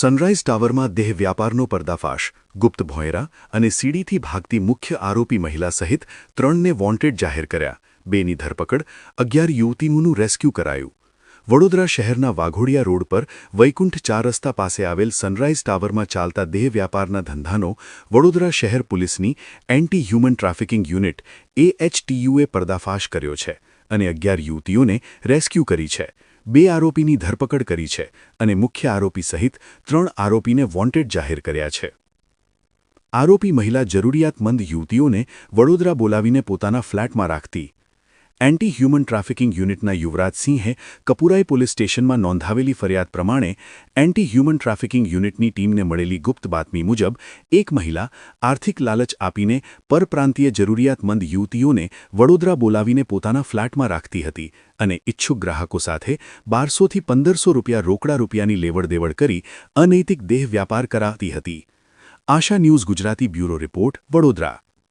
Sunrise ટાવરમાં દેહ વ્યાપારનો પર્દાફાશ, ગુપ્ત ભોંયરા અને સીડીથી ભાગતી મુખ્ય આરોપી મહિલા સહિત 3ને વોન્ટેડ જાહેર કર્યા, 2ની ધરપકડ, 11 યુવતીઓનું રેસ્ક્યુ કરાયું. વડોદરા શહેરના વાઘોડિયા રોડ પર વૈકુંઠ 4 રસ્તા પાસે આવેલ સનરાઇઝ ટાવરમાં ચાલતા દેહ વ્યાપારના ધંધાનો વડોદરા શહેર પોલીસની એન્ટી હ્યુમન ટ્રાફિકિંગ યુનિટ AHTUએ પર્દાફાશ કર્યો છે અને 11 યુવતીઓને રેસ્ક્યુ કરી છે. 2 આરોપીની ધરપકડ કરી છે અને મુખ્ય આરોપી સહિત 3 આરોપીને વોન્ટેડ જાહેર કર્યા છે. આરોપી મહિલા જરૂરિયાતમંદ યુવતીઓને વડોદરા બોલાવીને પોતાના ફ્લેટમાં રાખતી. એન્ટી હ્યુમન ટ્રાફિકિંગ યુનિટના યુવરાજસિંહે કપુરાઈ પોલીસ સ્ટેશનમાં નોંધાવેલી ફરિયાદ પ્રમાણે એન્ટી હ્યુમન ટ્રાફિકિંગ યુનિટની ટીમને મળેલી ગુપ્ત બાતમી મુજબ એક મહિલા આર્થિક લાલચ આપીને પરપ્રાંતીય જરૂરિયાતમંદ યુવતીઓને વડોદરા બોલાવીને પોતાના ફ્લેટમાં રાખતી હતી અને ઇચ્છુક ગ્રાહકો સાથે 1200થી 1500 રૂપિયા રોકડા રૂપિયાની લેવડદેવડ કરી અનૈતિક દેહ વ્યાપાર કરાવતી હતી. Asha news Gujarati bureau report, Vadodara.